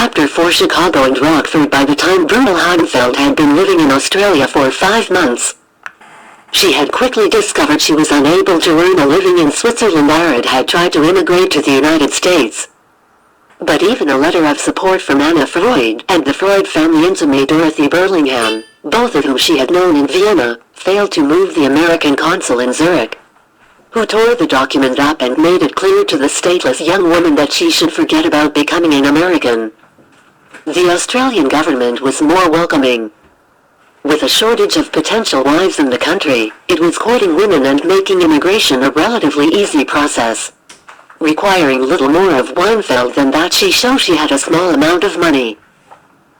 chapter for Chicago and Rockford by the time Bruno Hagenfeld had been living in Australia for 5 months. She had quickly discovered she was unable to earn a living in Switzerland. Arad had tried to immigrate to the United States. But even a letter of support from Anna Freud and the Freud family intimate Dorothy Burlingham, both of whom she had known in Vienna, failed to move the American consul in Zurich, who tore the document up and made it clear to the stateless young woman that she should forget about becoming an American. The Australian government was more welcoming. With a shortage of potential wives in the country, it was courting women and making immigration a relatively easy process, requiring little more of Weinfeld than that she show she had a small amount of money.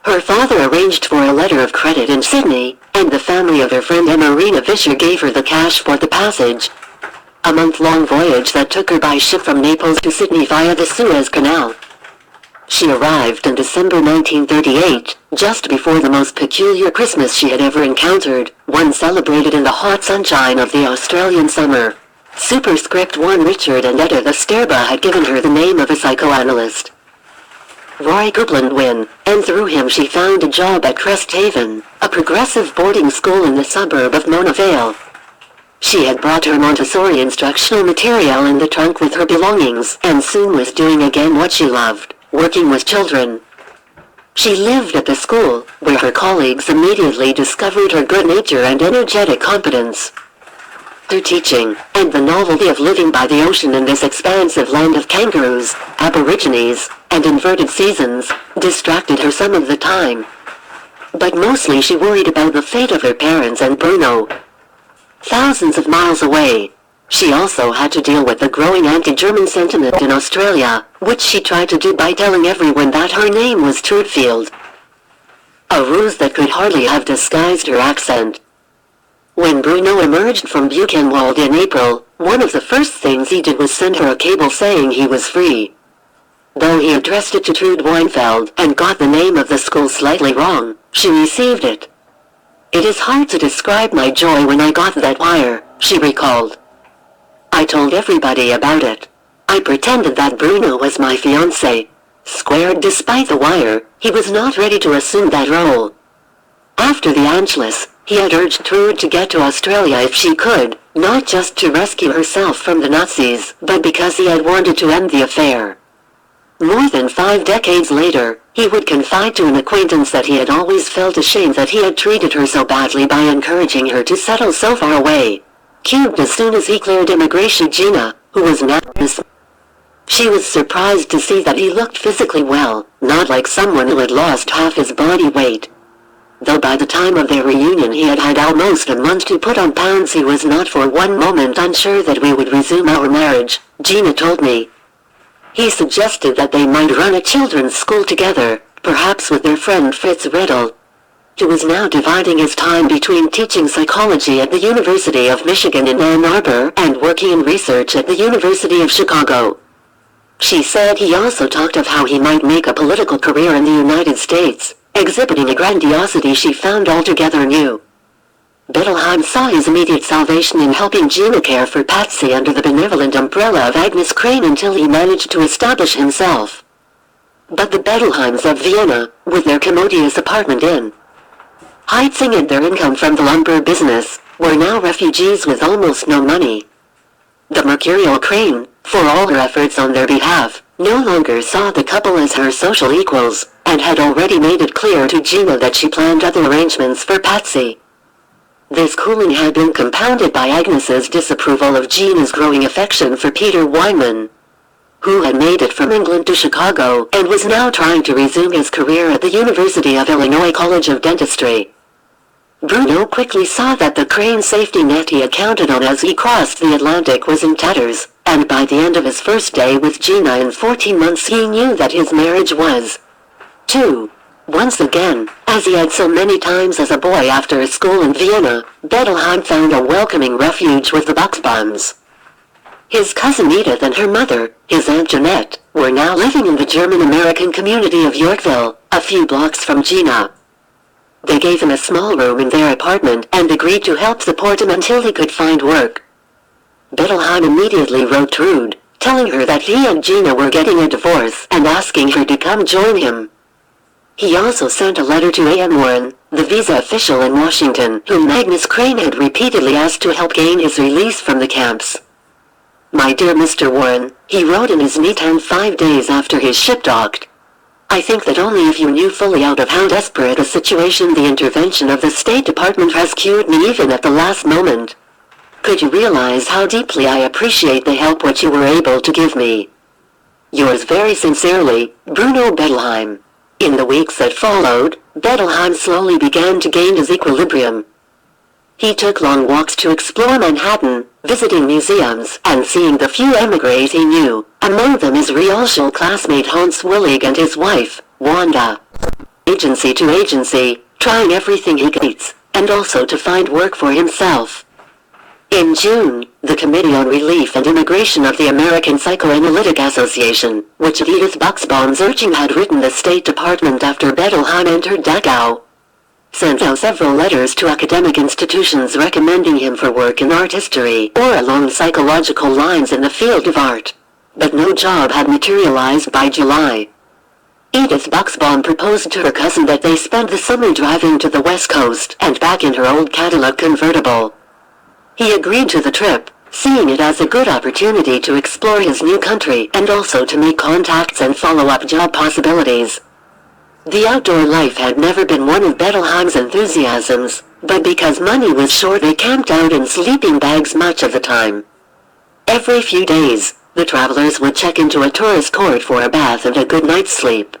Her father arranged for a letter of credit in Sydney, and the family of her friend Emmarina Vischer gave her the cash for the passage. A month-long voyage that took her by ship from Naples to Sydney via the Suez Canal. She arrived in December 1938, just before the most peculiar Christmas she had ever encountered, one celebrated in the hot sunshine of the Australian summer. Superscript 1. Richard and Etta the Sterba had given her the name of a psychoanalyst, Roy Goodland, and through him she found a job at Cresthaven, a progressive boarding school in the suburb of Mona Vale. She had brought her Montessori instructional material in the trunk with her belongings, and soon was doing again what she loved, working with children. She lived at the school, where her colleagues immediately discovered her good nature and energetic competence. Her teaching, and the novelty of living by the ocean in this expansive land of kangaroos, aborigines, and inverted seasons, distracted her some of the time. But mostly she worried about the fate of her parents and Bruno, thousands of miles away. She also had to deal with the growing anti-German sentiment in Australia, which she tried to do by telling everyone that her name was Trudfield, a ruse that could hardly have disguised her accent. When Bruno emerged from Buchenwald in April, one of the first things he did was send her a cable saying he was free. Though he addressed it to Trude Weinfeld and got the name of the school slightly wrong, she received it. "It is hard to describe my joy when I got that wire," she recalled. "I told everybody about it. I pretended that Bruno was my fiancé." Squared. Despite the wire, he was not ready to assume that role. After the Anschluss, he had urged Trude to get to Australia if she could, not just to rescue herself from the Nazis, but because he had wanted to end the affair. More than 5 decades later, he would confide to an acquaintance that he had always felt ashamed that he had treated her so badly by encouraging her to settle so far away. Cubed as soon as he cleared immigration. Gina, who was now she was surprised to see that he looked physically well, not like someone who had lost half his body weight. Though by the time of their reunion he had had almost a month to put on pounds, he was not for one moment unsure that we would resume our marriage, Gina told me. He suggested that they might run a children's school together, perhaps with their friend Fritz Riddle, who was now dividing his time between teaching psychology at the University of Michigan in Ann Arbor and working in research at the University of Chicago. She said he also talked of how he might make a political career in the United States, exhibiting a grandiosity she found altogether new. Bettelheim saw his immediate salvation in helping Gina care for Patsy under the benevolent umbrella of Agnes Crane until he managed to establish himself. But the Bettelheims of Vienna, with their commodious apartment in Heitzing and their income from the lumber business, were now refugees with almost no money. The mercurial Crane, for all her efforts on their behalf, no longer saw the couple as her social equals, and had already made it clear to Gina that she planned other arrangements for Patsy. This cooling had been compounded by Agnes's disapproval of Gina's growing affection for Peter Weinman, who had made it from England to Chicago and was now trying to resume his career at the University of Illinois College of Dentistry. Bruno quickly saw that the Crane safety net he had counted on as he crossed the Atlantic was in tatters, and by the end of his first day with Gina in 14 months he knew that his marriage was to, once again, as he had so many times as a boy after school in Vienna, Bettelheim found a welcoming refuge with the Buxbaums. His cousin Edith and her mother, his Aunt Jeanette, were now living in the German-American community of Yorkville, a few blocks from Gina. They gave him a small room in their apartment and agreed to help support him until he could find work. Bettelheim immediately wrote Trude, telling her that he and Gina were getting a divorce and asking her to come join him. He also sent a letter to A.M. Warren, the visa official in Washington, whom Magnus Crane had repeatedly asked to help gain his release from the camps. "My dear Mr. Warren," he wrote in his neat hand 5 days after his ship docked, "I think that only if you knew fully out of how desperate a situation the intervention of the State Department rescued me even at the last moment, could you realize how deeply I appreciate the help which you were able to give me. Yours very sincerely, Bruno Bettelheim." In the weeks that followed, Bettelheim slowly began to gain his equilibrium. He took long walks to explore Manhattan, visiting museums and seeing the few emigres he knew, among them his Realschule classmate Hans Willig and his wife, Wanda. Agency to agency, trying everything he could, and also to find work for himself. In June, the Committee on Relief and Immigration of the American Psychoanalytic Association, which at Edith Buxbaum's urging had written the State Department after Bettelheim entered Dachau, sent out several letters to academic institutions recommending him for work in art history or along psychological lines in the field of art. But no job had materialized by July. Edith Buxbaum proposed to her cousin that they spend the summer driving to the West Coast and back in her old Cadillac convertible. He agreed to the trip, seeing it as a good opportunity to explore his new country and also to make contacts and follow up job possibilities. The outdoor life had never been one of Bettelheim's enthusiasms, but because money was short they camped out in sleeping bags much of the time. Every few days, the travelers would check into a tourist court for a bath and a good night's sleep.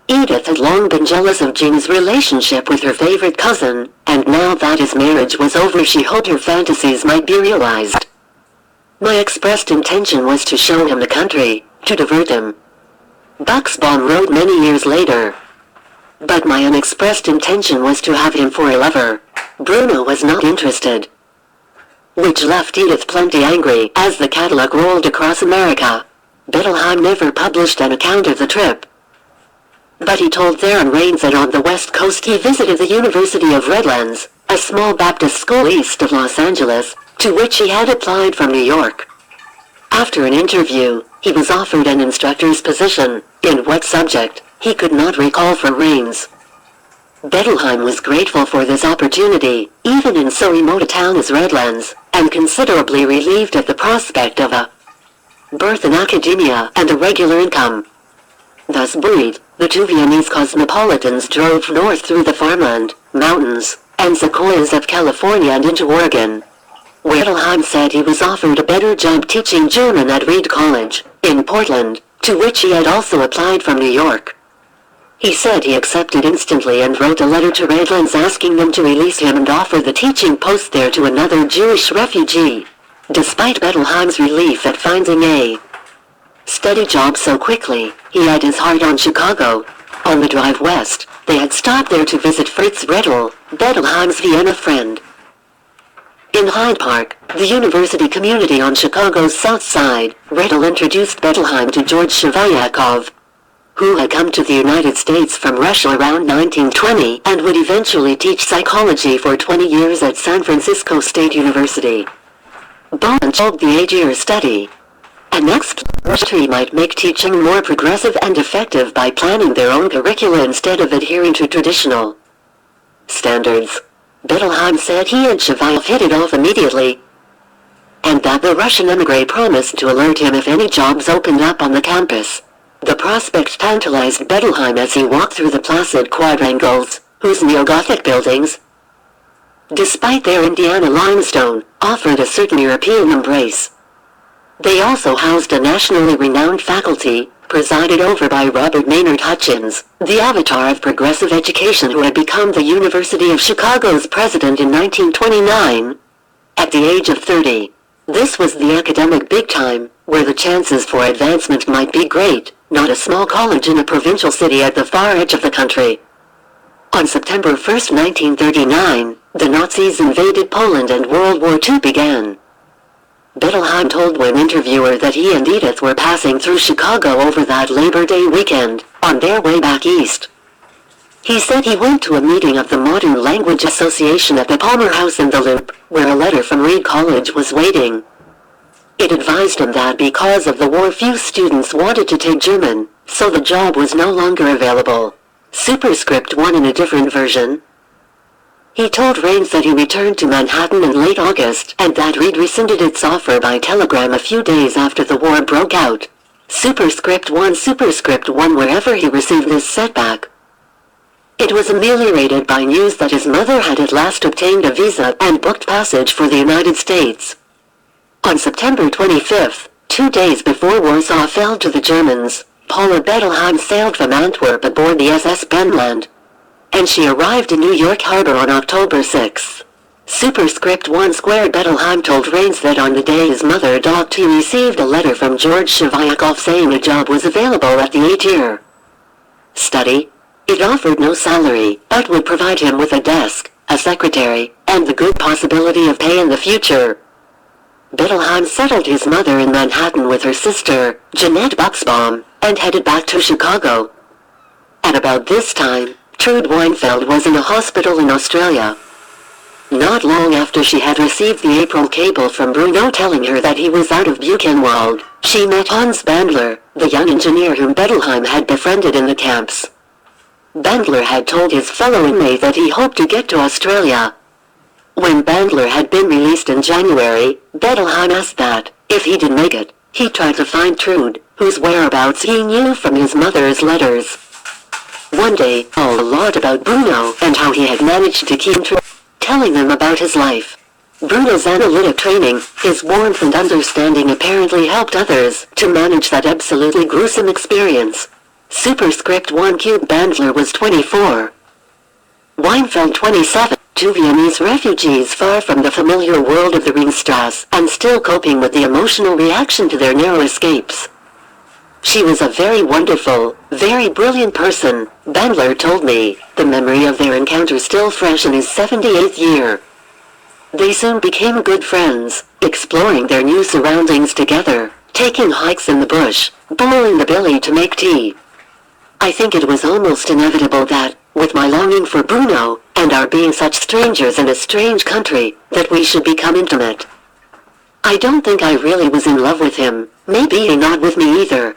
Edith had long been jealous of Jean's relationship with her favorite cousin, and now that his marriage was over she hoped her fantasies might be realized. "My expressed intention was to show him the country, to divert him," Buxbaum wrote many years later. "But my unexpressed intention was to have him for a lover. Bruno was not interested." Which left Edith plenty angry as the Cadillac rolled across America. Bettelheim never published an account of the trip. But he told Theron Raines that on the West Coast he visited the University of Redlands, a small Baptist school east of Los Angeles, to which he had applied from New York. After an interview, he was offered an instructor's position, in what subject, he could not recall from Raines. Bettelheim was grateful for this opportunity, even in so remote a town as Redlands, and considerably relieved at the prospect of a berth in academia and a regular income. Thus buoyed, the two Viennese cosmopolitans drove north through the farmland, mountains, and sequoias of California and into Oregon. Bettelheim said he was offered a better job teaching German at Reed College, in Portland, to which he had also applied from New York. He said he accepted instantly and wrote a letter to Redlands asking them to release him and offer the teaching post there to another Jewish refugee. Despite Bettelheim's relief at finding a steady job so quickly, he had his heart on Chicago. On the drive west, they had stopped there to visit Fritz Rettel, Bettelheim's Vienna friend. In Hyde Park, the university community on Chicago's south side, Rettel introduced Bettelheim to George Shvalyakov, who had come to the United States from Russia around 1920 and would eventually teach psychology for 20 years at San Francisco State University. Both told the 8-year study. An exploratory might make teaching more progressive and effective by planning their own curricula instead of adhering to traditional standards. Bettelheim said he and Shvalyakov hit it off immediately, and that the Russian émigré promised to alert him if any jobs opened up on the campus. The prospect tantalized Bettelheim as he walked through the placid quadrangles, whose neo-Gothic buildings, despite their Indiana limestone, offered a certain European embrace. They also housed a nationally renowned faculty, presided over by Robert Maynard Hutchins, the avatar of progressive education who had become the University of Chicago's president in 1929, at the age of 30. This was the academic big time, where the chances for advancement might be great, not a small college in a provincial city at the far edge of the country. On September 1, 1939, the Nazis invaded Poland and World War II began. Bettelheim told one interviewer that he and Edith were passing through Chicago over that Labor Day weekend, on their way back east. He said he went to a meeting of the Modern Language Association at the Palmer House in the Loop, where a letter from Reed College was waiting. It advised him that because of the war few students wanted to take German, so the job was no longer available. Superscript 1 in a different version. He told Rains that he returned to Manhattan in late August and that Reed rescinded its offer by telegram a few days after the war broke out. Superscript 1 wherever he received this setback. It was ameliorated by news that his mother had at last obtained a visa and booked passage for the United States. On September 25th, 2 days before Warsaw fell to the Germans, Paula Bettelheim sailed from Antwerp aboard the SS Benland, and she arrived in New York Harbor on October 6th. Superscript 1 squared Bettelheim told Rains that on the day his mother docked he received a letter from George Shavyakov saying a job was available at the 8-year study. It offered no salary, but would provide him with a desk, a secretary, and the good possibility of pay in the future. Bettelheim settled his mother in Manhattan with her sister, Jeanette Buxbaum, and headed back to Chicago. At about this time, Trude Weinfeld was in a hospital in Australia. Not long after she had received the April cable from Bruno telling her that he was out of Buchenwald, she met Hans Bandler, the young engineer whom Bettelheim had befriended in the camps. Bandler had told his fellow inmate that he hoped to get to Australia. When Bandler had been released in January, Bettelheim asked that, if he did make it, he tried to find Trude, whose whereabouts he knew from his mother's letters. One day, a lot about Bruno and how he had managed to keep Trude, telling them about his life. Bruno's analytic training, his warmth and understanding apparently helped others to manage that absolutely gruesome experience. Superscript 1 Cube Bandler was 24. Weinfeld 27, two Viennese refugees far from the familiar world of the Ringstrasse and still coping with the emotional reaction to their narrow escapes. She was a very wonderful, very brilliant person, Bandler told me, the memory of their encounter still fresh in his 78th year. They soon became good friends, exploring their new surroundings together, taking hikes in the bush, boiling the billy to make tea. I think it was almost inevitable that, with my longing for Bruno, and our being such strangers in a strange country, that we should become intimate. I don't think I really was in love with him, maybe not with me either.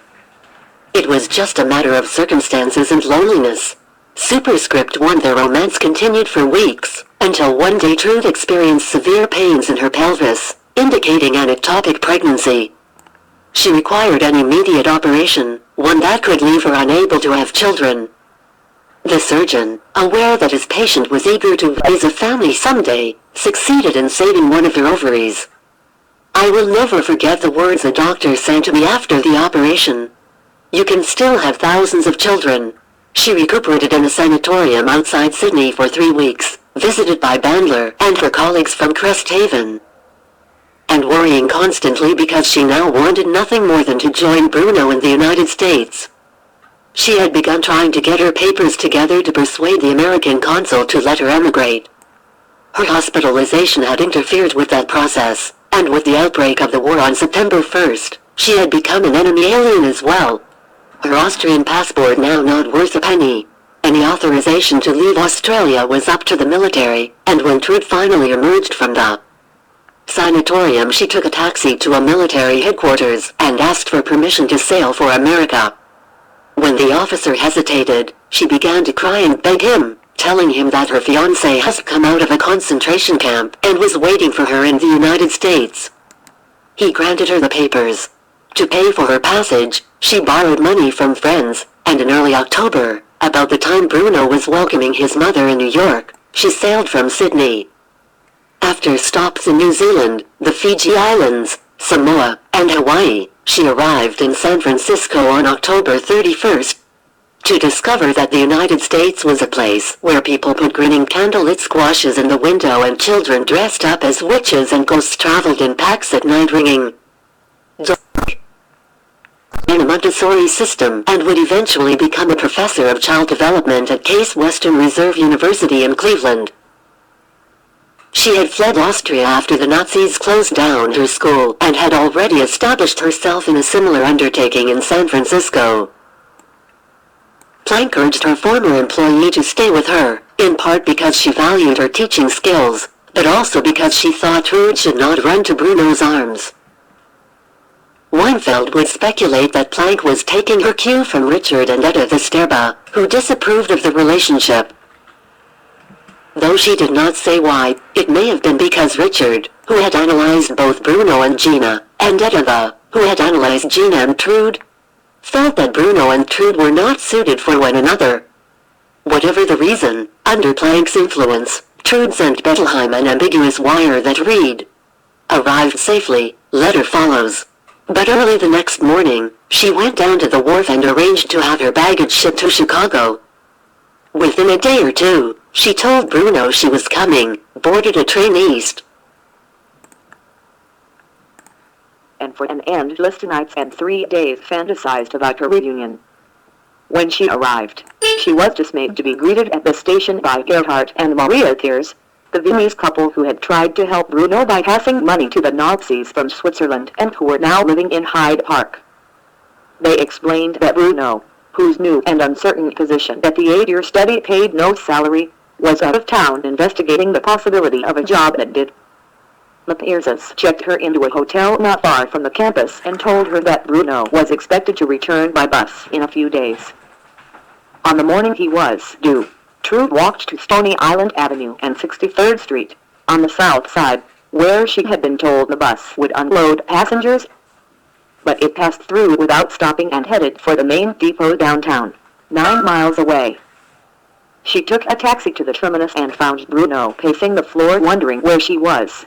It was just a matter of circumstances and loneliness. Superscript 1 Their romance continued for weeks, until one day Trude experienced severe pains in her pelvis, indicating an ectopic pregnancy. She required an immediate operation, one that could leave her unable to have children. The surgeon, aware that his patient was eager to raise a family someday, succeeded in saving one of her ovaries. I will never forget the words the doctor said to me after the operation. You can still have thousands of children. She recuperated in a sanatorium outside Sydney for 3 weeks, visited by Bandler and her colleagues from Cresthaven, and worrying constantly because she now wanted nothing more than to join Bruno in the United States. She had begun trying to get her papers together to persuade the American consul to let her emigrate. Her hospitalization had interfered with that process, and with the outbreak of the war on September 1st, she had become an enemy alien as well. Her Austrian passport now not worth a penny. Any authorization to leave Australia was up to the military, and when Trude finally emerged from the sanatorium she took a taxi to a military headquarters and asked for permission to sail for America. When the officer hesitated, she began to cry and beg him, telling him that her fiancé has come out of a concentration camp and was waiting for her in the United States. He granted her the papers. To pay for her passage, she borrowed money from friends, and in early October, about the time Bruno was welcoming his mother in New York, she sailed from Sydney. After stops in New Zealand, the Fiji Islands, Samoa, and Hawaii, she arrived in San Francisco on October 31st, to discover that the United States was a place where people put grinning candlelit squashes in the window and children dressed up as witches and ghosts traveled in packs at night ringing in a Montessori system and would eventually become a professor of child development at Case Western Reserve University in Cleveland. She had fled Austria after the Nazis closed down her school and had already established herself in a similar undertaking in San Francisco. Plank urged her former employee to stay with her, in part because she valued her teaching skills, but also because she thought Trude should not run to Bruno's arms. Weinfeld would speculate that Planck was taking her cue from Richard and Etta Westerba, who disapproved of the relationship. Though she did not say why, it may have been because Richard, who had analyzed both Bruno and Gina, and Etta, who had analyzed Gina and Trude, felt that Bruno and Trude were not suited for one another. Whatever the reason, under Planck's influence, Trude sent Bettelheim an ambiguous wire that read, "Arrived safely, letter follows." But early the next morning, she went down to the wharf and arranged to have her baggage shipped to Chicago. Within a day or two, she told Bruno she was coming, boarded a train east. And for an endless nights and 3 days fantasized about her reunion. When she arrived, she was dismayed to be greeted at the station by Gerhard and Maria Thiers, the Viennese couple who had tried to help Bruno by passing money to the Nazis from Switzerland and who were now living in Hyde Park. They explained that Bruno, whose new and uncertain position at the 8-year study paid no salary, was out of town investigating the possibility of a job that did. The Thierses checked her into a hotel not far from the campus and told her that Bruno was expected to return by bus in a few days. On the morning he was due, Trude walked to Stony Island Avenue and 63rd Street, on the south side, where she had been told the bus would unload passengers. But it passed through without stopping and headed for the main depot downtown, 9 miles away. She took a taxi to the terminus and found Bruno pacing the floor wondering where she was.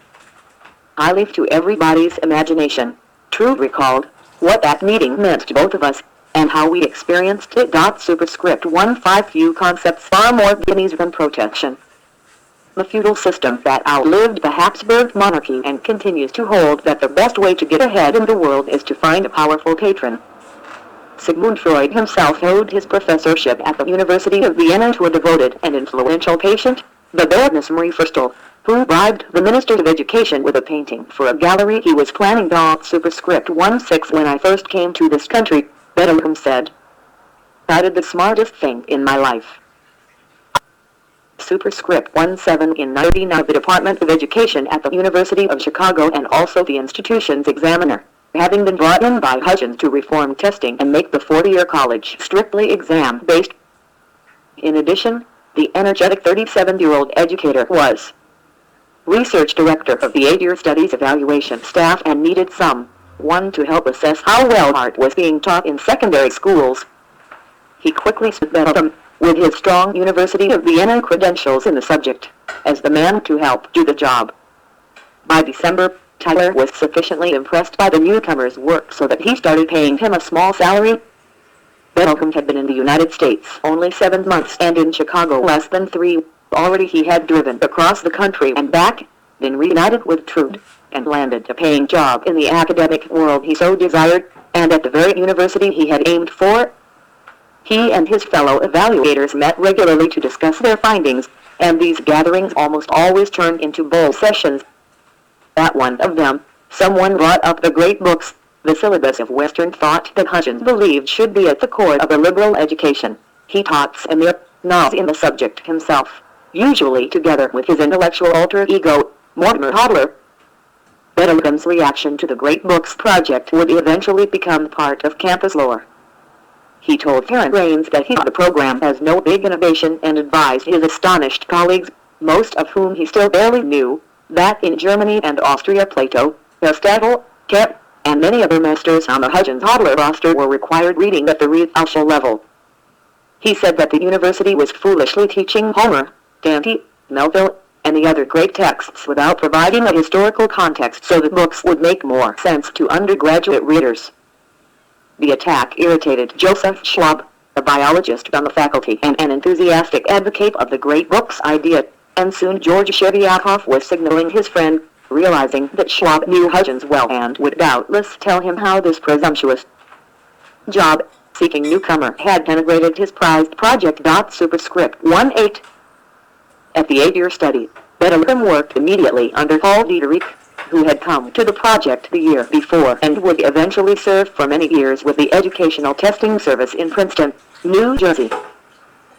"I leave to everybody's imagination," Trude recalled, "what that meeting meant to both of us, and how we experienced it. Superscript 1 few concepts far more guineas than protection. The feudal system that outlived the Habsburg monarchy and continues to hold that the best way to get ahead in the world is to find a powerful patron." Sigmund Freud himself owed his professorship at the University of Vienna to a devoted and influential patient, the Baroness Marie Ferstel, who bribed the Minister of Education with a painting for a gallery he was planning. Superscript 16 When I first came to this country, Bettelheim said, "I did the smartest thing in my life." Superscript 17 In 1999 the Department of Education at the University of Chicago and also the institution's examiner, having been brought in by Hudgens to reform testing and make the 4-year college strictly exam-based. In addition, the energetic 37-year-old educator was research director of the 8-year studies evaluation staff and needed someone to help assess how well art was being taught in secondary schools. He quickly stood Bettelheim, with his strong University of Vienna credentials in the subject, as the man to help do the job. By December, Tyler was sufficiently impressed by the newcomer's work so that he started paying him a small salary. Bettelheim had been in the United States only 7 months and in Chicago less than 3. Already he had driven across the country and back, been reunited with Trude, and landed a paying job in the academic world he so desired, and at the very university he had aimed for. He and his fellow evaluators met regularly to discuss their findings, and these gatherings almost always turned into bull sessions. At one of them, someone brought up the great books, the syllabus of Western thought that Hudgens believed should be at the core of a liberal education. He taught Emir Nas in the subject himself, usually together with his intellectual alter ego, Mortimer Hodler. Bettelheim's reaction to the Great Books project would eventually become part of campus lore. He told Karen Raines that he saw the program as no big innovation and advised his astonished colleagues, most of whom he still barely knew, that in Germany and Austria Plato, Aristotle, Kant, and many other masters on the Hudgens-Hodler roster were required reading at the Realschule level. He said that the university was foolishly teaching Homer, Dante, Melville, and the other great texts without providing a historical context so that books would make more sense to undergraduate readers. The attack irritated Joseph Schwab, a biologist on the faculty and an enthusiastic advocate of the great books idea, and soon George Sheviakov was signaling his friend, realizing that Schwab knew Hudgens well and would doubtless tell him how this presumptuous job-seeking newcomer had denigrated his prized project. Superscript 18 At the 8-year study, Bettelheim worked immediately under Paul Diederich, who had come to the project the year before and would eventually serve for many years with the Educational Testing Service in Princeton, New Jersey.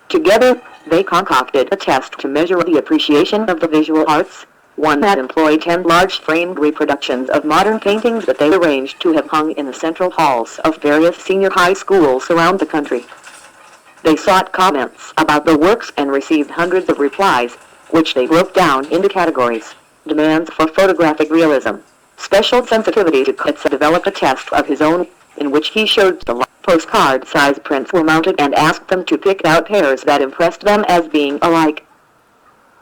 Together, they concocted a test to measure the appreciation of the visual arts, one that employed 10 large framed reproductions of modern paintings that they arranged to have hung in the central halls of various senior high schools around the country. They sought comments about the works and received hundreds of replies, which they broke down into categories: demands for photographic realism, special sensitivity to cuts. Developed a test of his own, in which he showed the postcard-sized prints were mounted and asked them to pick out pairs that impressed them as being alike,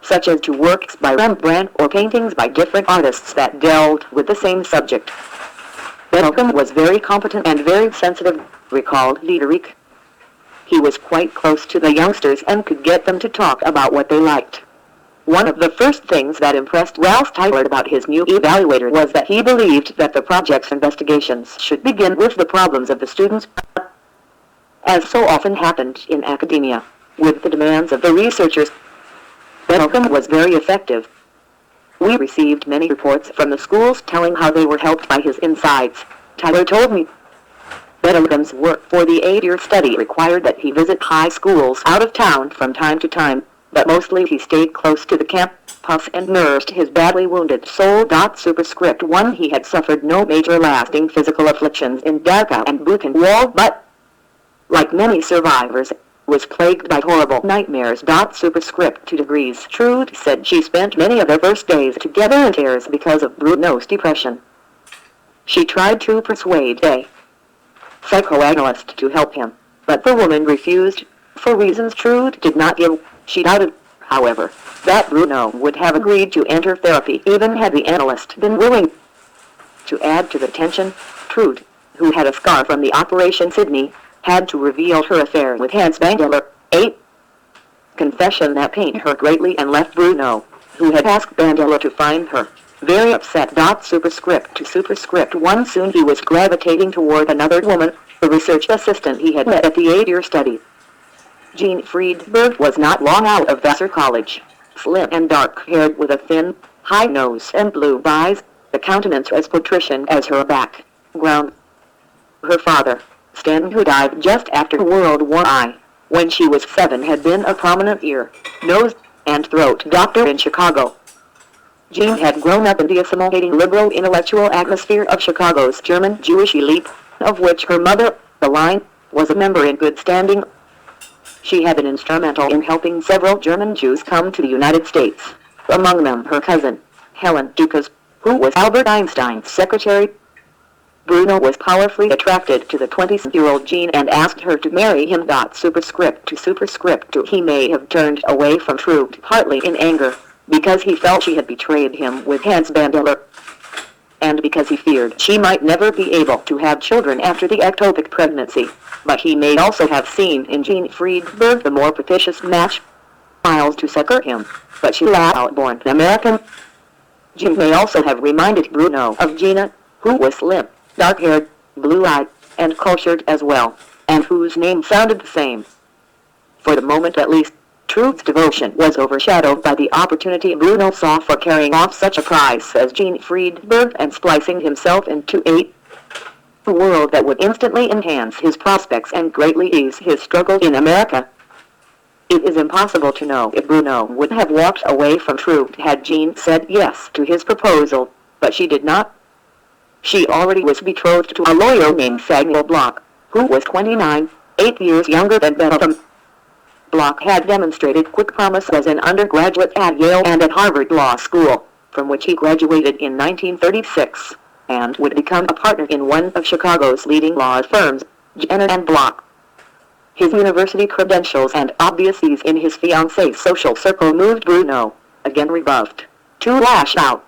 such as to works by Rembrandt or paintings by different artists that dealt with the same subject. Bettelheim was very competent and very sensitive, recalled Diederich. He was quite close to the youngsters and could get them to talk about what they liked. One of the first things that impressed Ralph Tyler about his new evaluator was that he believed that the project's investigations should begin with the problems of the students, as so often happened in academia, with the demands of the researchers. Bettelheim was very effective. We received many reports from the schools telling how they were helped by his insights, Tyler told me. Bettelheim's work for the 8-year study required that he visit high schools out of town from time to time, but mostly he stayed close to the campus and nursed his badly wounded soul. Superscript 1 He had suffered no major lasting physical afflictions in Dachau and Buchenwald, but, like many survivors, was plagued by horrible nightmares. Superscript 2 Degrees Trude said she spent many of their first days together in tears because of Bruno's depression. She tried to persuade a psychoanalyst to help him, but the woman refused, for reasons Trude did not give. She doubted, however, that Bruno would have agreed to enter therapy even had the analyst been willing. To add to the tension, Trude, who had a scar from the Operation Sydney, had to reveal her affair with Hans Bandeler, a confession that pained her greatly and left Bruno, who had asked Bandeler to find her, very upset. Superscript 2 Superscript 1 Soon he was gravitating toward another woman, the research assistant he had met at the 8-year study. Jean Friedberg was not long out of Vassar College, slim and dark-haired with a thin, high nose and blue eyes, the countenance as patrician as her background. Her father, Stan, who died just after World War I, when she was 7, had been a prominent ear, nose, and throat doctor in Chicago. Jean had grown up in the assimilating liberal intellectual atmosphere of Chicago's German Jewish elite, of which her mother, Line, was a member in good standing. She had been instrumental in helping several German Jews come to the United States, among them her cousin, Helen Dukas, who was Albert Einstein's secretary. Bruno was powerfully attracted to the 20-year-old Jean and asked her to marry him. Superscript 2 Superscript 2 He may have turned away from Trude partly in anger, because he felt she had betrayed him with Hans Bandeler, and because he feared she might never be able to have children after the ectopic pregnancy. But he may also have seen in Jean Friedberg the more propitious match, Miles to succor him, but she lacked outborn American. Jean may also have reminded Bruno of Gina, who was slim, dark-haired, blue-eyed, and cultured as well, and whose name sounded the same. For the moment at least, Trude's devotion was overshadowed by the opportunity Bruno saw for carrying off such a prize as Jean Friedberg and splicing himself into a world that would instantly enhance his prospects and greatly ease his struggle in America. It is impossible to know if Bruno would have walked away from Trude had Jean said yes to his proposal, but she did not. She already was betrothed to a lawyer named Samuel Block, who was 29, 8 years younger than Bettelheim. Block had demonstrated quick promise as an undergraduate at Yale and at Harvard Law School, from which he graduated in 1936, and would become a partner in one of Chicago's leading law firms, Jenner and Block. His university credentials and obvious ease in his fiancée's social circle moved Bruno, again rebuffed, to lash out.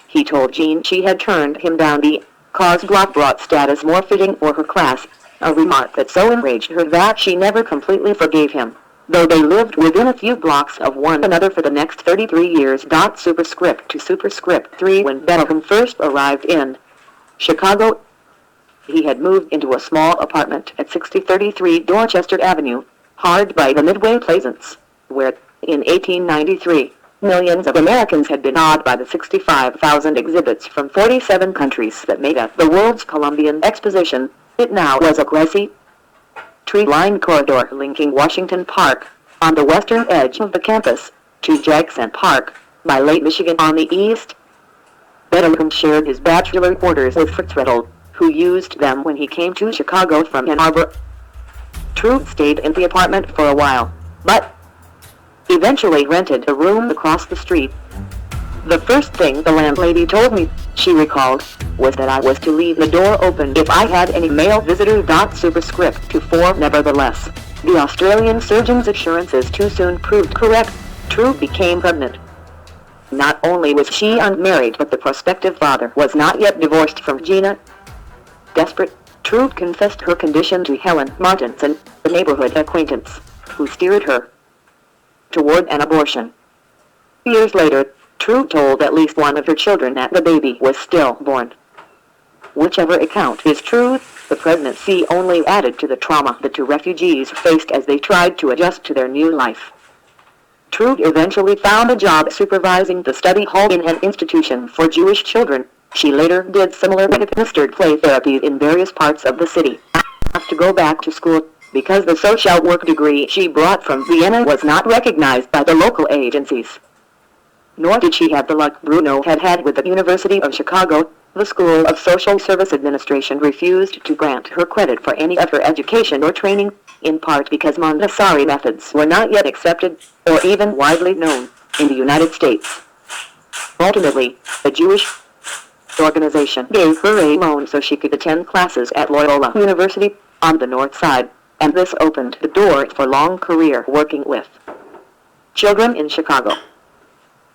He told Jean she had turned him down because Block brought status more fitting for her class, a remark that so enraged her that she never completely forgave him, though they lived within a few blocks of one another for the next 33 years. Superscript 2 Superscript 3 When Bettelheim first arrived in Chicago, he had moved into a small apartment at 6033 Dorchester Avenue, hard by the Midway Plaisance, where, in 1893, millions of Americans had been awed by the 65,000 exhibits from 47 countries that made up the world's Columbian Exposition. It now was a grassy, tree-lined corridor linking Washington Park, on the western edge of the campus, to Jackson Park, by Lake Michigan on the east. Bettelheim shared his bachelor quarters with Fritz Rettel, who used them when he came to Chicago from Ann Arbor. Trude stayed in the apartment for a while, but eventually rented a room across the street. The first thing the landlady told me, she recalled, was that I was to leave the door open if I had any male visitor. Superscript to 4. Nevertheless, the Australian surgeon's assurances too soon proved correct. Trude became pregnant. Not only was she unmarried, but the prospective father was not yet divorced from Gina. Desperate, Trude confessed her condition to Helen Martinson, a neighborhood acquaintance, who steered her toward an abortion. Years later, Trude told at least one of her children that the baby was stillborn. Whichever account is true, the pregnancy only added to the trauma the two refugees faced as they tried to adjust to their new life. Trude eventually found a job supervising the study hall in an institution for Jewish children. She later did similar administered play therapy in various parts of the city. To go back to school, because the social work degree she brought from Vienna was not recognized by the local agencies. Nor did she have the luck Bruno had had with the University of Chicago. The School of Social Service Administration refused to grant her credit for any of her education or training, in part because Montessori methods were not yet accepted, or even widely known, in the United States. Ultimately, the Jewish organization gave her a loan so she could attend classes at Loyola University, on the north side, and this opened the door for a long career working with children in Chicago.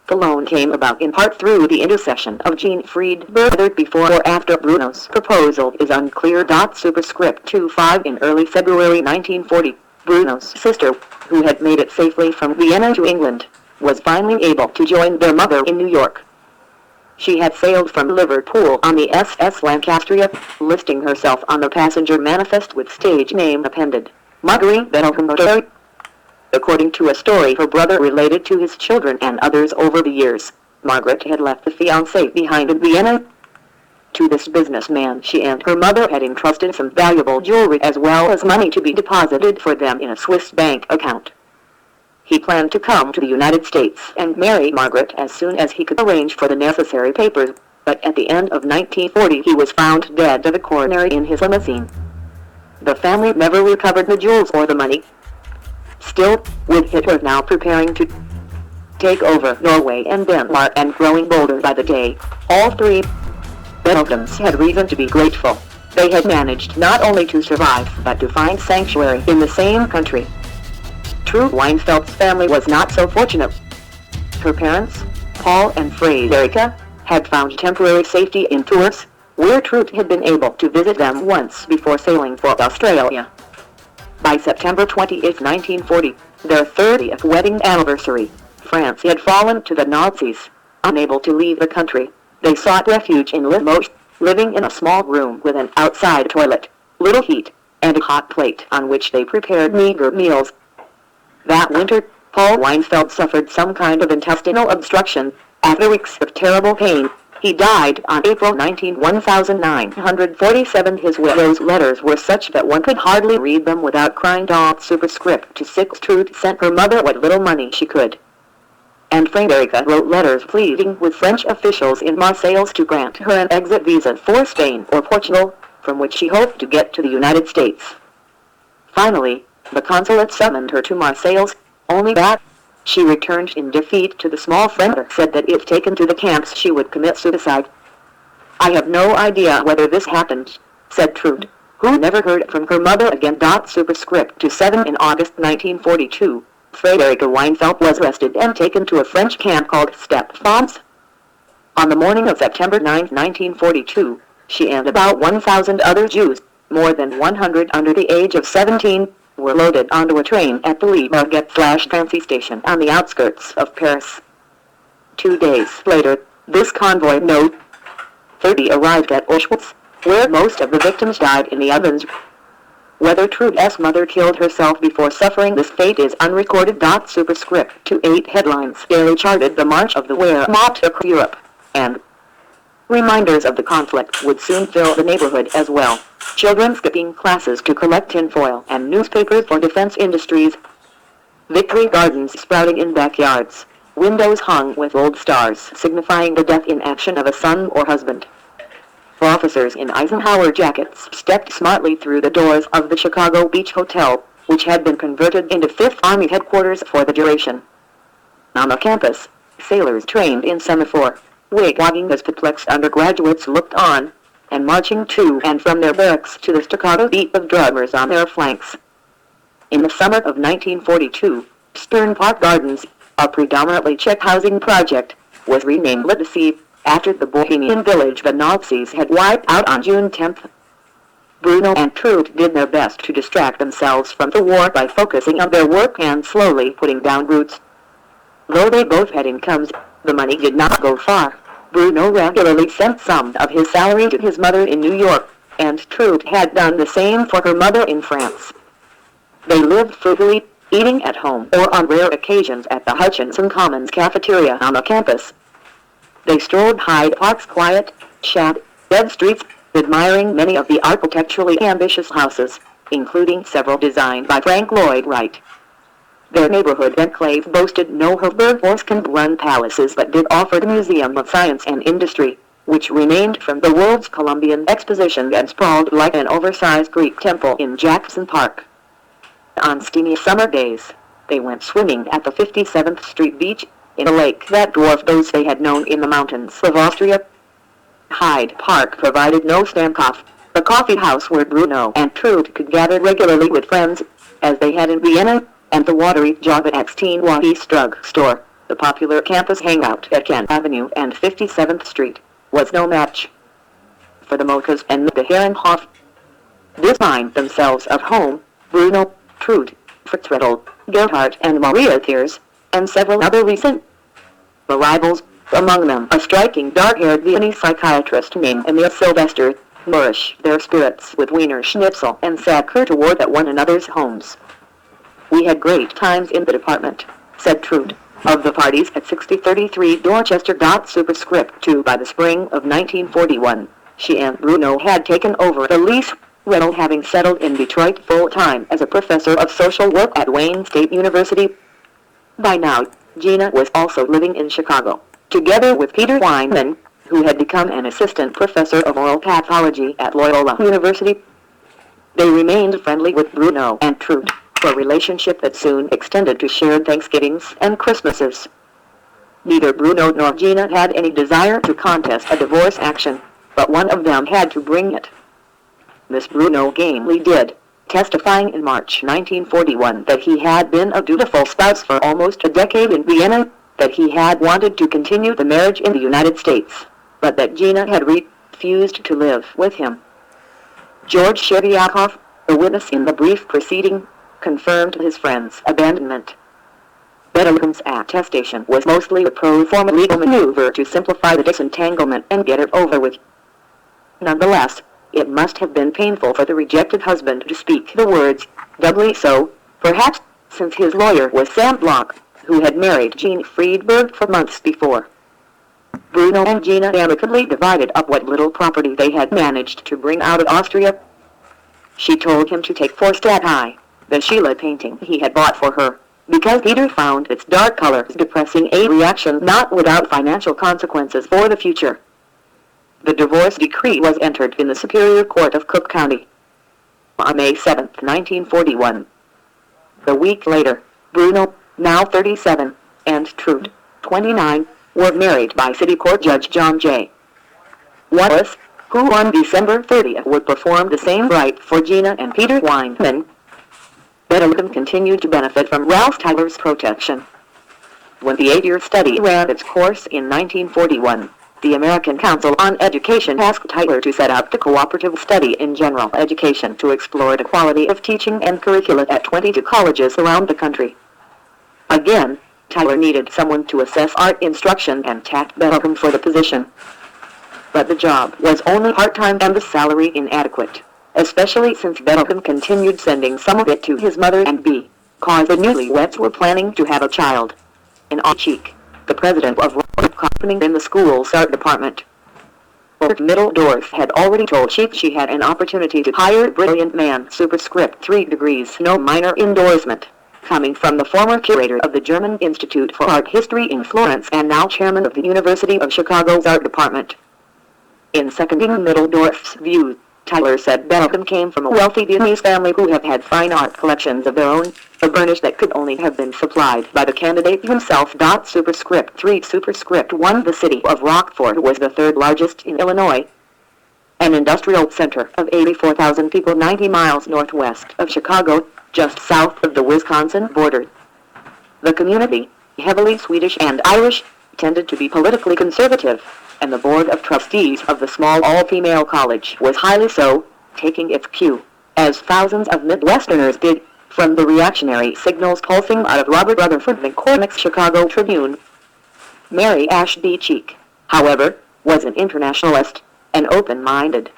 The loan came about in part through the intercession of Jean Friedberg. Whether before or after Bruno's proposal is unclear. Superscript 2.5. In early February 1940, Bruno's sister, who had made it safely from Vienna to England, was finally able to join their mother in New York. She had sailed from Liverpool on the SS Lancastria, listing herself on the passenger manifest with stage name appended, Marguerite Bettelheim. According to a story her brother related to his children and others over the years, Margaret had left the fiancé behind in Vienna. To this businessman she and her mother had entrusted some valuable jewelry as well as money to be deposited for them in a Swiss bank account. He planned to come to the United States and marry Margaret as soon as he could arrange for the necessary papers, but at the end of 1940 he was found dead of a coronary in his limousine. The family never recovered the jewels or the money. Still, with Hitler now preparing to take over Norway and Denmark and growing bolder by the day, all three Bettelheims had reason to be grateful. They had managed not only to survive but to find sanctuary in the same country. Trude Weinfeld's family was not so fortunate. Her parents, Paul and Frederica, had found temporary safety in Tours, where Trude had been able to visit them once before sailing for Australia. By September 20, 1940, their 30th wedding anniversary, France had fallen to the Nazis. Unable to leave the country, they sought refuge in Limoges, living in a small room with an outside toilet, little heat, and a hot plate on which they prepared meager meals. That winter, Paul Weinfeld suffered some kind of intestinal obstruction. After weeks of terrible pain, he died on April 19, 1947. His widow's letters were such that one could hardly read them without crying. Superscript to 6. Trude sent her mother what little money she could, and Frederica wrote letters pleading with French officials in Marseille to grant her an exit visa for Spain or Portugal, from which she hoped to get to the United States. Finally, the consulate summoned her to Marseille, only that she returned in defeat to the small friend said that if taken to the camps she would commit suicide. I have no idea whether this happened, said Trude, who never heard from her mother again. Superscript to 7. In August 1942, Frederica Weinfeld was arrested and taken to a French camp called Steppe Fonds. On the morning of September 9, 1942, she and about 1,000 other Jews, more than 100 under the age of 17, were loaded onto a train at the Le Bourget/Drancy station on the outskirts of Paris. 2 days later, this convoy No. 30 arrived at Auschwitz, where most of the victims died in the ovens. Whether Trude's mother killed herself before suffering this fate is unrecorded. Superscript to 8. Headlines daily charted the march of the Wehrmacht across Europe, and reminders of the conflict would soon fill the neighborhood as well. Children skipping classes to collect tinfoil and newspapers for defense industries. Victory gardens sprouting in backyards. Windows hung with gold stars signifying the death in action of a son or husband. Officers in Eisenhower jackets stepped smartly through the doors of the Chicago Beach Hotel, which had been converted into 5th Army headquarters for the duration. On the campus, sailors trained in semaphore, wig-wagging as perplexed undergraduates looked on, and marching to and from their barracks to the staccato beat of drummers on their flanks. In the summer of 1942, Stern Park Gardens, a predominantly Czech housing project, was renamed Legacy, after the Bohemian village the Nazis had wiped out on June 10th. Bruno and Trude did their best to distract themselves from the war by focusing on their work and slowly putting down roots. Though they both had incomes, the money did not go far. Bruno regularly sent some of his salary to his mother in New York, and Trude had done the same for her mother in France. They lived frugally, eating at home or on rare occasions at the Hutchinson Commons cafeteria on the campus. They strolled Hyde Park's quiet, dead streets, admiring many of the architecturally ambitious houses, including several designed by Frank Lloyd Wright. Their neighborhood enclave boasted no Hofburg or Scanbrunn palaces but did offer the Museum of Science and Industry, which renamed from the World's Columbian Exposition and sprawled like an oversized Greek temple in Jackson Park. On steamy summer days, they went swimming at the 57th Street beach, in a lake that dwarfed those they had known in the mountains of Austria. Hyde Park provided no Stamkopf, the coffee house where Bruno and Trude could gather regularly with friends, as they had in Vienna, and the watery Java East Drug Store, the popular campus hangout at Kent Avenue and 57th Street, was no match for the Mochas and the Herrenhof. This find themselves at home, Bruno, Trude, Fritz Riddle, Gerhard and Maria Thiers, and several other recent arrivals, among them a striking dark-haired Viennese psychiatrist named Emil Sylvester, nourish their spirits with Wiener Schnitzel and sacre toward at one another's homes. "We had great times in the department," said Trude, of the parties at 6033 Dorchester. Superscript 2 by the spring of 1941, she and Bruno had taken over the lease, Riddle having settled in Detroit full-time as a professor of social work at Wayne State University. By now, Gina was also living in Chicago, together with Peter Weinman, who had become an assistant professor of oral pathology at Loyola University. They remained friendly with Bruno and Trude, a relationship that soon extended to shared Thanksgivings and Christmases. Neither Bruno nor Gina had any desire to contest a divorce action, but one of them had to bring it. Miss Bruno gamely did, testifying in March 1941 that he had been a dutiful spouse for almost a decade in Vienna, that he had wanted to continue the marriage in the United States, but that Gina had refused to live with him. George Sheryakov, the witness in the brief proceeding, confirmed his friend's abandonment. Bettelheim's attestation was mostly a pro forma legal maneuver to simplify the disentanglement and get it over with. Nonetheless, it must have been painful for the rejected husband to speak the words, doubly so, perhaps, since his lawyer was Sam Bloch, who had married Jean Friedberg for months before. Bruno and Gina amicably divided up what little property they had managed to bring out of Austria. She told him to take Forstadt High, the Sheila painting he had bought for her, because Peter found its dark colors depressing, a reaction not without financial consequences for the future. The divorce decree was entered in the Superior Court of Cook County on May 7, 1941. A week later, Bruno, now 37, and Trude, 29, were married by City Court Judge John J. Wallace, who on December 30th would perform the same rite for Gina and Peter Weinman. Bettelheim continued to benefit from Ralph Tyler's protection. When the 8-year study ran its course in 1941, the American Council on Education asked Tyler to set up the cooperative study in general education to explore the quality of teaching and curricula at 22 colleges around the country. Again, Tyler needed someone to assess art instruction and tapped Bettelheim for the position. But the job was only part-time and the salary inadequate, especially since Bettelheim continued sending some of it to his mother and because the newlyweds were planning to have a child. In Cheek, the president of Rockford in the school's art department, Middledorf had already told Cheek she had an opportunity to hire a brilliant man, superscript 3 degrees, no minor endorsement. coming from the former curator of the German Institute for Art History in Florence and now chairman of the University of Chicago's Art Department. In seconding Middledorf's view, Tyler said Bettelheim came from a wealthy Viennese family who have had fine art collections of their own, a burnish that could only have been supplied by the candidate himself. Superscript 3 Superscript 1 The city of Rockford was the third largest in Illinois, an industrial center of 84,000 people 90 miles northwest of Chicago, just south of the Wisconsin border. The community, heavily Swedish and Irish, tended to be politically conservative, and the board of trustees of the small all-female college was highly so, taking its cue, as thousands of Midwesterners did, from the reactionary signals pulsing out of Robert Rutherford McCormick's Chicago Tribune. Mary Ashby Cheek, however, was an internationalist, an open-minded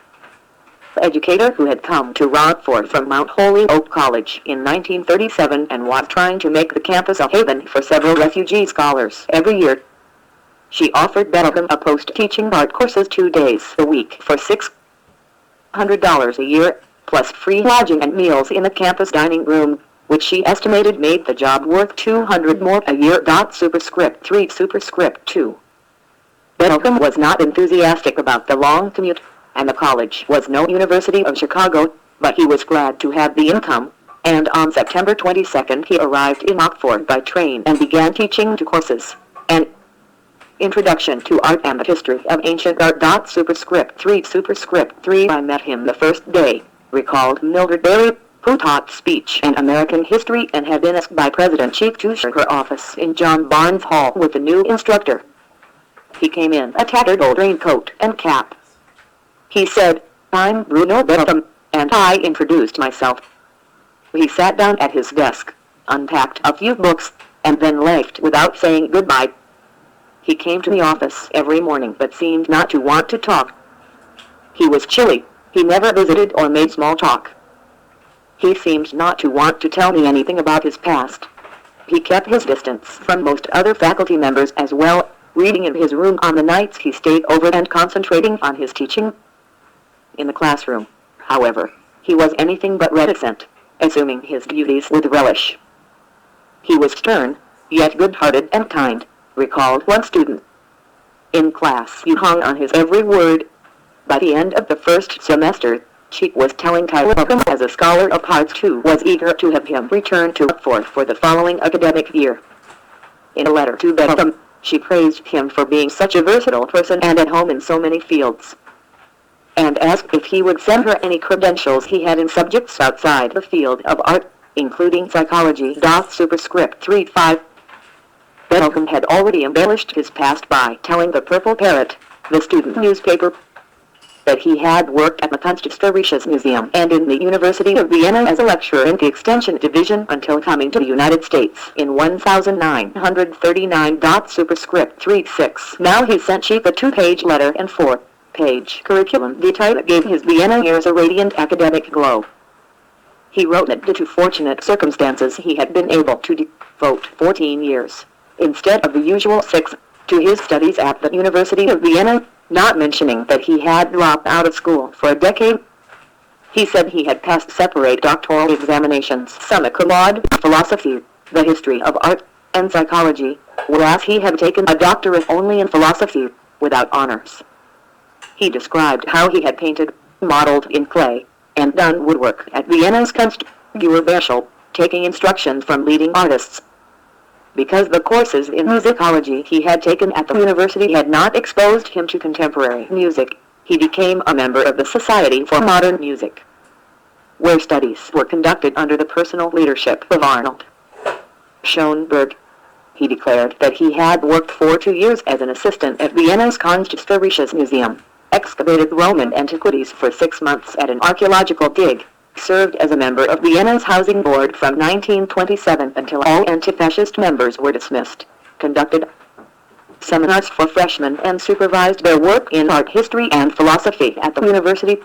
educator who had come to Rockford from Mount Holyoke College in 1937 and was trying to make the campus a haven for several refugee scholars every year. She offered Bettelheim a post teaching art courses 2 days a week for $600 a year, plus free lodging and meals in the campus dining room, which she estimated made the job worth $200 more a year. Superscript 3 Superscript 2 Bettelheim was not enthusiastic about the long commute, and the college was no University of Chicago, but he was glad to have the income, and on September 22nd he arrived in Rockford by train and began teaching 2 courses, an Introduction to Art and the History of Ancient Art. Superscript 3 Superscript 3 I met him the first day, recalled Mildred Berry, who taught speech and American history and had been asked by President Cheek to share her office in John Barnes Hall with the new instructor. He came in a tattered old raincoat and cap. He said, "I'm Bruno Bettelheim," and I introduced myself. He sat down at his desk, unpacked a few books, and then left without saying goodbye. He came to the office every morning but seemed not to want to talk. He was chilly. He never visited or made small talk. He seemed not to want to tell me anything about his past. He kept his distance from most other faculty members as well, reading in his room on the nights he stayed over and concentrating on his teaching. In the classroom, however, he was anything but reticent, assuming his duties with relish. He was stern, yet good-hearted and kind, recalled one student. In class you hung on his every word. By the end of the first semester, Cheek was telling Tyler as a scholar of arts who was eager to have him return to Rockford for the following academic year. In a letter to Bettelheim, she praised him for being such a versatile person and at home in so many fields, and asked if he would send her any credentials he had in subjects outside the field of art, including psychology. Superscript 3-5 Bettelheim had already embellished his past by telling the Purple Parrot, the student newspaper, that he had worked at the Constitutes Museum and in the University of Vienna as a lecturer in the Extension Division until coming to the United States in 1939. Superscript 3-6 Now he sent Cheek a 2-page letter and 4-page curriculum vitae that gave his Vienna years a radiant academic glow. He wrote that due to fortunate circumstances he had been able to devote 14 years, instead of the usual 6, to his studies at the University of Vienna, not mentioning that he had dropped out of school for a decade. He said he had passed separate doctoral examinations, summa cum laude, philosophy, the history of art, and psychology, whereas he had taken a doctorate only in philosophy, without honors. He described how he had painted, modeled in clay, and done woodwork at Vienna's Kunstgewerbeschule, taking instruction from leading artists. Because the courses in musicology he had taken at the university had not exposed him to contemporary music, he became a member of the Society for Modern Music, where studies were conducted under the personal leadership of Arnold Schoenberg. He declared that he had worked for 2 years as an assistant at Vienna's Kunsthistorisches Museum, excavated Roman antiquities for 6 months at an archaeological dig, served as a member of Vienna's Housing Board from 1927 until all anti-fascist members were dismissed, conducted seminars for freshmen and supervised their work in art history and philosophy at the university,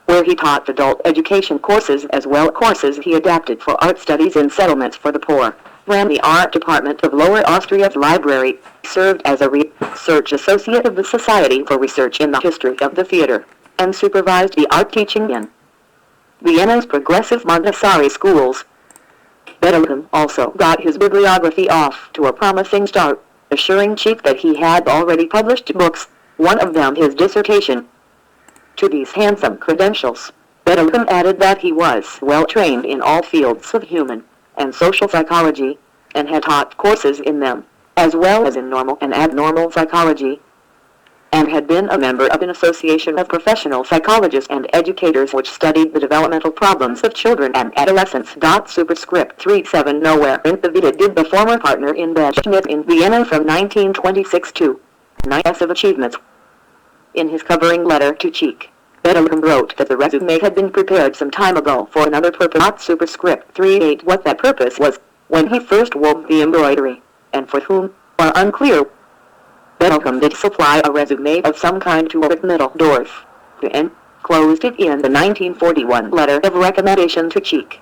where he taught adult education courses as well as courses he adapted for art studies in settlements for the poor, ran the art department of Lower Austria's library, served as a research associate of the Society for Research in the History of the Theater, and supervised the art teaching in Vienna's progressive Montessori schools. Bettelheim also got his bibliography off to a promising start, assuring Cheek that he had already published books, one of them his dissertation. To these handsome credentials, Bettelheim added that he was well trained in all fields of human and social psychology, and had taught courses in them, as well as in normal and abnormal psychology, and had been a member of an association of professional psychologists and educators which studied the developmental problems of children and adolescents. Superscript 37 Nowhere in the Vita did the former partner in Bettelheim in Vienna from 1926 to 9 of achievements. In his covering letter to Cheek, Bettelheim wrote that the resume had been prepared some time ago for another purpose. Superscript 38 What that purpose was, when he first wove the embroidery, and for whom, are unclear. Bettelheim did supply a resume of some kind to Ulrich Mitteldorf, who enclosed it in the 1941 letter of recommendation to Cheek.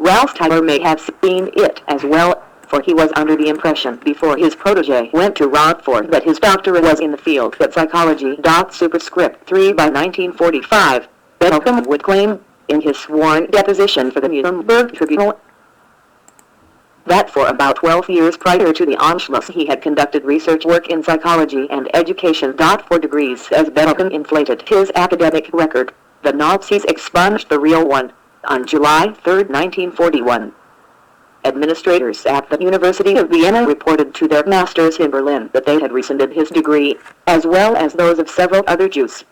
Ralph Tyler may have seen it as well, for he was under the impression before his protege went to Rockford that his doctorate was in the field of psychology. Superscript 3 By 1945, Bettelheim would claim, in his sworn deposition for the Nuremberg Tribunal, that for about 12 years prior to the Anschluss he had conducted research work in psychology and education. For degrees as Bettelheim inflated his academic record, the Nazis expunged the real one, on July 3, 1941. Administrators at the University of Vienna reported to their masters in Berlin that they had rescinded his degree, as well as those of several other Jews.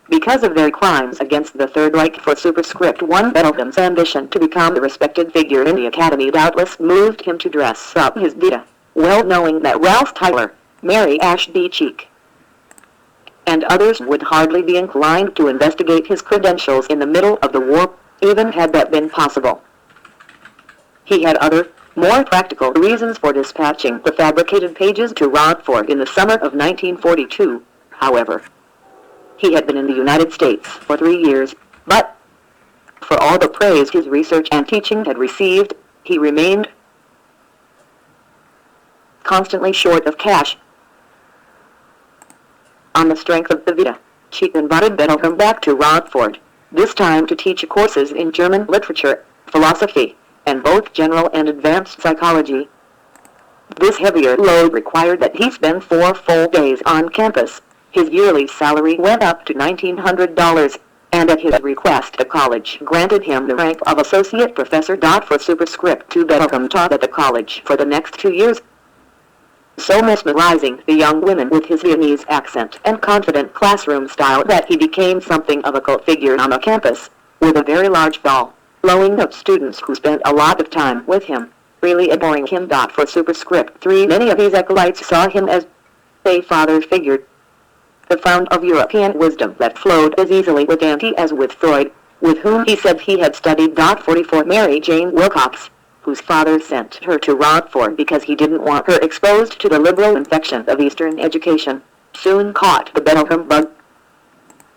Because of their crimes against the Third Reich. For superscript 1 Bettelheim's ambition to become a respected figure in the academy doubtless moved him to dress up his vita, well knowing that Ralph Tyler, Mary Ashby Cheek, and others would hardly be inclined to investigate his credentials in the middle of the war, even had that been possible. He had other, more practical reasons for dispatching the fabricated pages to Rockford in the summer of 1942, however. He had been in the United States for 3 years, but, for all the praise his research and teaching had received, he remained constantly short of cash. On the strength of the vita, Cheek invited Bettelheim back to Rockford, this time to teach courses in German literature, philosophy, and both general and advanced psychology. This heavier load required that he spend 4 full days on campus. His yearly salary went up to $1,900, and at his request the college granted him the rank of associate professor. For superscript 2 Bettelheim taught at the college for the next 2 years, so mesmerizing the young women with his Viennese accent and confident classroom style that he became something of a cult figure on the campus, with a very large following of students who spent a lot of time with him, really adoring him. For superscript 3 Many of these acolytes saw him as a father figure, the fount of European wisdom that flowed as easily with Dante as with Freud, with whom he said he had studied. 44 Mary Jane Wilcox, whose father sent her to Rockford because he didn't want her exposed to the liberal infection of Eastern education, soon caught the Bettelheim bug.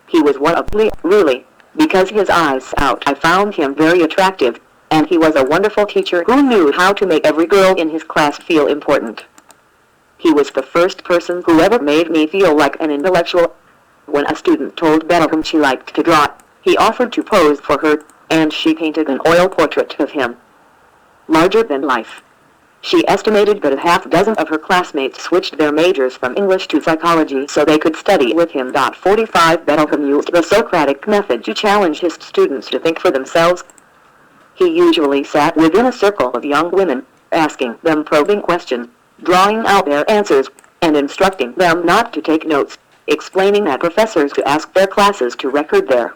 He was one of really, because his eyes out. I found him very attractive, and he was a wonderful teacher who knew how to make every girl in his class feel important. He was the first person who ever made me feel like an intellectual. When a student told Bettelheim she liked to draw, he offered to pose for her, and she painted an oil portrait of him, larger than life. She estimated that a half dozen of her classmates switched their majors from English to psychology so they could study with him. 45 Bettelheim used the Socratic method to challenge his students to think for themselves. He usually sat within a circle of young women, asking them probing questions, drawing out their answers, and instructing them not to take notes, explaining that professors to ask their classes to record their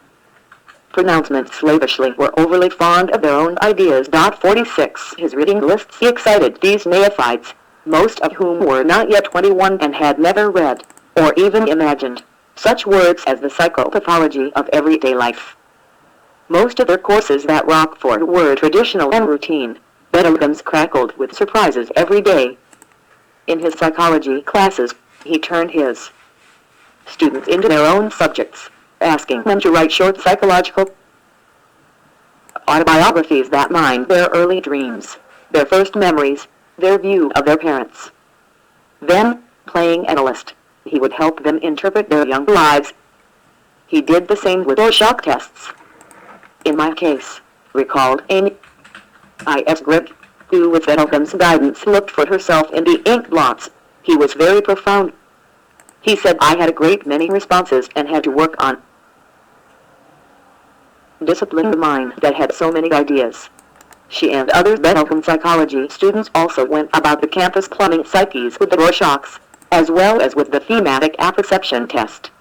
pronouncements slavishly were overly fond of their own ideas. 46 His reading lists excited these neophytes, most of whom were not yet 21 and had never read, or even imagined, such words as the psychopathology of everyday life. Most of their courses at Rockford were traditional and routine. Bettelheim's crackled with surprises every day. In his psychology classes, he turned his students into their own subjects, asking them to write short psychological autobiographies that mined their early dreams, their first memories, their view of their parents. Then, playing analyst, he would help them interpret their young lives. He did the same with Rorschach tests. In my case, recalled Amy I.S. Grip, who with Bettelheim's guidance looked for herself in the ink blots. He was very profound. He said, I had a great many responses and had to work on discipline the mind that had so many ideas. She and other Bettelheim psychology students also went about the campus plumbing psyches with the Rorschachs, as well as with the thematic apperception test.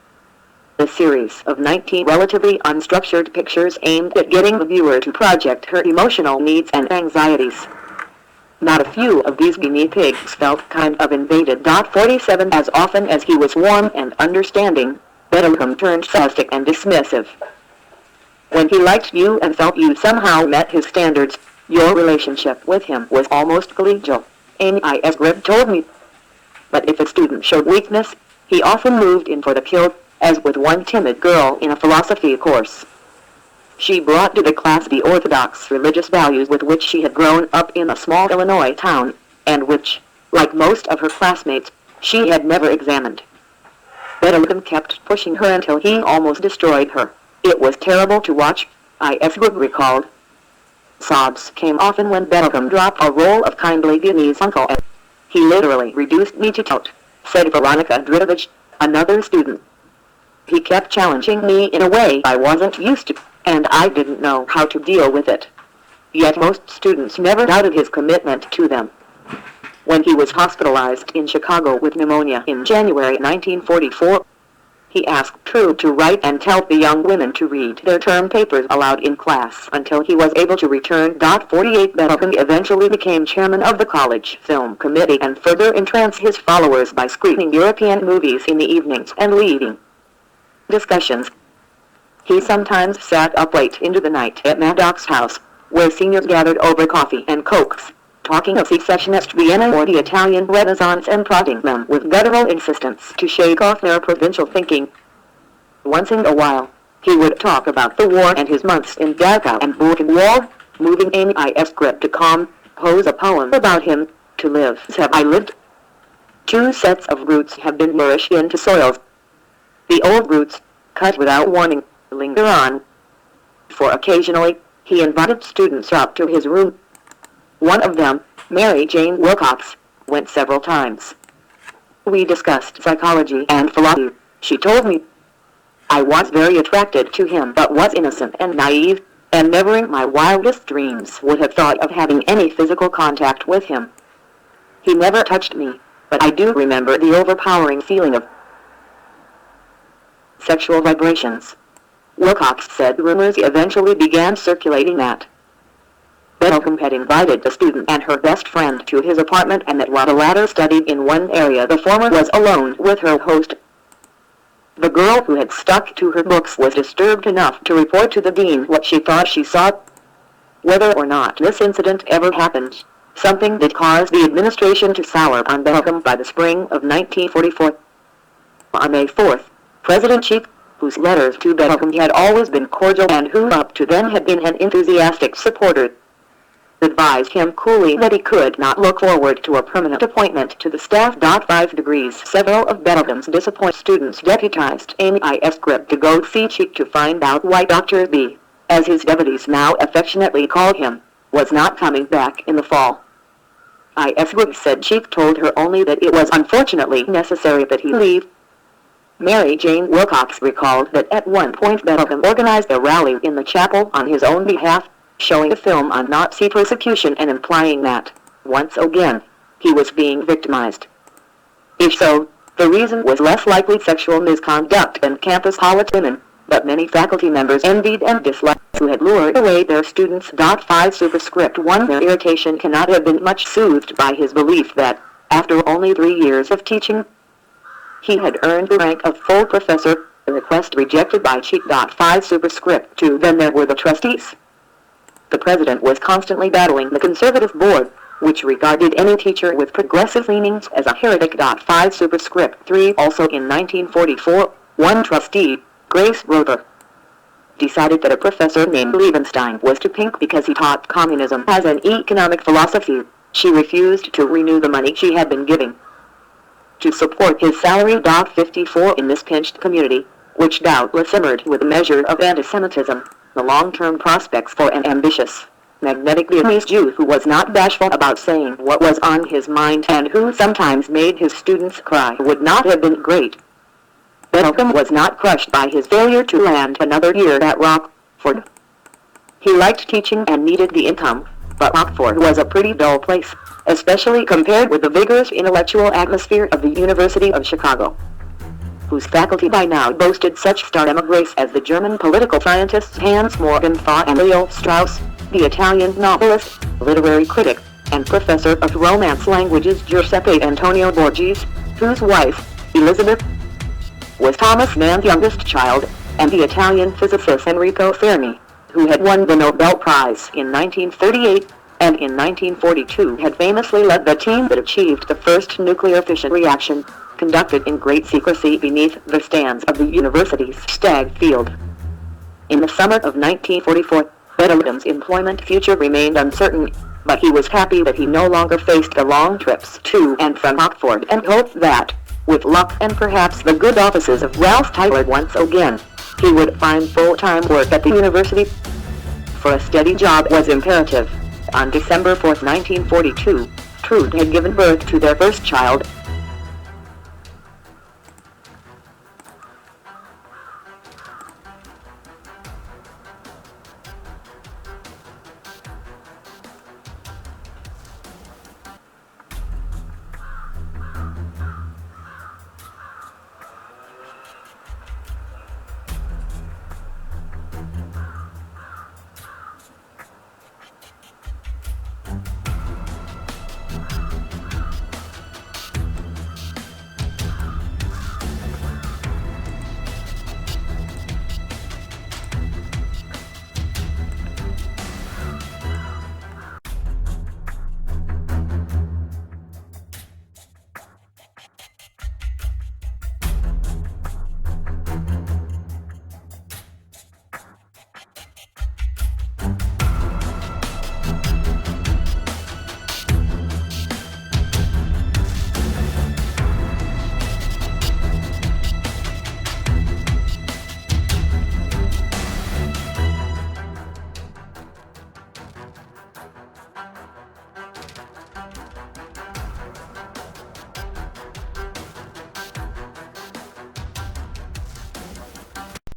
The series of 19 relatively unstructured pictures aimed at getting the viewer to project her emotional needs and anxieties. Not a few of these guinea pigs felt kind of invaded. 47 As often as he was warm and understanding, Bettelheim turned sarcastic and dismissive. When he liked you and felt you somehow met his standards, your relationship with him was almost collegial, Amy I.S. Grip told me. But if a student showed weakness, he often moved in for the kill, as with one timid girl in a philosophy course. She brought to the class the orthodox religious values with which she had grown up in a small Illinois town, and which, like most of her classmates, she had never examined. Bettelheim kept pushing her until he almost destroyed her. It was terrible to watch, I.S. Grip recalled. Sobs came often when Bettelheim dropped a roll of kindly Guinea's uncle. He literally reduced me to tout, said Veronica Dridovich, another student. He kept challenging me in a way I wasn't used to, and I didn't know how to deal with it. Yet most students never doubted his commitment to them. When he was hospitalized in Chicago with pneumonia in January 1944, he asked True to write and tell the young women to read their term papers aloud in class until he was able to return. 48 Bettelheim eventually became chairman of the college film committee and further entranced his followers by screening European movies in the evenings and leading discussions. He sometimes sat up late into the night at Maddox's house, where seniors gathered over coffee and cokes, talking of secessionist Vienna or the Italian Renaissance and prodding them with guttural insistence to shake off their provincial thinking. Once in a while, he would talk about the war and his months in Dachau and Buchenwald, moving Amy I.S. Grip to compose a poem about him. To live have I lived. Two sets of roots have been nourished into soils. The old roots, cut without warning, linger on. For occasionally, he invited students up to his room. One of them, Mary Jane Wilcox, went several times. We discussed psychology and philosophy, she told me. I was very attracted to him but was innocent and naive, and never in my wildest dreams would have thought of having any physical contact with him. He never touched me, but I do remember the overpowering feeling of sexual vibrations. Wilcox said rumors eventually began circulating that Bettelheim had invited the student and her best friend to his apartment and that while the latter studied in one area the former was alone with her host. The girl who had stuck to her books was disturbed enough to report to the dean what she thought she saw. Whether or not this incident ever happened, something that caused the administration to sour on Bettelheim by the spring of 1944. On May 4th, President Cheek, whose letters to Bettelheim had always been cordial and who up to then had been an enthusiastic supporter, advised him coolly that he could not look forward to a permanent appointment to the staff. 5 degrees. Several of Bettelheim's disappointed students deputized Amy I.S. Grip to go see Cheek to find out why Dr. B, as his deputies now affectionately called him, was not coming back in the fall. I.S. Grip said Cheek told her only that it was unfortunately necessary that he leave. Mary Jane Wilcox recalled that at one point Bettelheim organized a rally in the chapel on his own behalf, showing a film on Nazi persecution and implying that, once again, he was being victimized. If so, the reason was less likely sexual misconduct than campus politics, but many faculty members envied and disliked who had lured away their students. 5 Superscript 1 Their irritation cannot have been much soothed by his belief that, after only 3 years of teaching, he had earned the rank of full professor, a request rejected by Cheek. 5 Superscript 2 Then there were the trustees. The president was constantly battling the conservative board, which regarded any teacher with progressive leanings as a heretic. 5 Superscript 3 Also in 1944, one trustee, Grace Rother, decided that a professor named Liebenstein was too pink because he taught communism as an economic philosophy. She refused to renew the money she had been giving to support his salary. 54 In this pinched community, which doubtless simmered with a measure of anti-Semitism, the long-term prospects for an ambitious, magnetic Vietnamese youth who was not bashful about saying what was on his mind and who sometimes made his students cry would not have been great. Bettelheim was not crushed by his failure to land another year at Rockford. He liked teaching and needed the income, but Rockford was a pretty dull place, especially compared with the vigorous intellectual atmosphere of the University of Chicago, whose faculty by now boasted such stardom of grace as the German political scientists Hans Morgenthau and Leo Strauss, the Italian novelist, literary critic, and professor of Romance languages Giuseppe Antonio Borges, whose wife, Elizabeth, was Thomas Mann's youngest child, and the Italian physicist Enrico Fermi, who had won the Nobel Prize in 1938, and in 1942 had famously led the team that achieved the first nuclear fission reaction, conducted in great secrecy beneath the stands of the university's Stag Field. In the summer of 1944, Bettelheim's employment future remained uncertain, but he was happy that he no longer faced the long trips to and from Rockford and hoped that, with luck and perhaps the good offices of Ralph Tyler once again, he would find full-time work at the university. For a steady job was imperative. On December 4, 1942, Trude had given birth to their first child,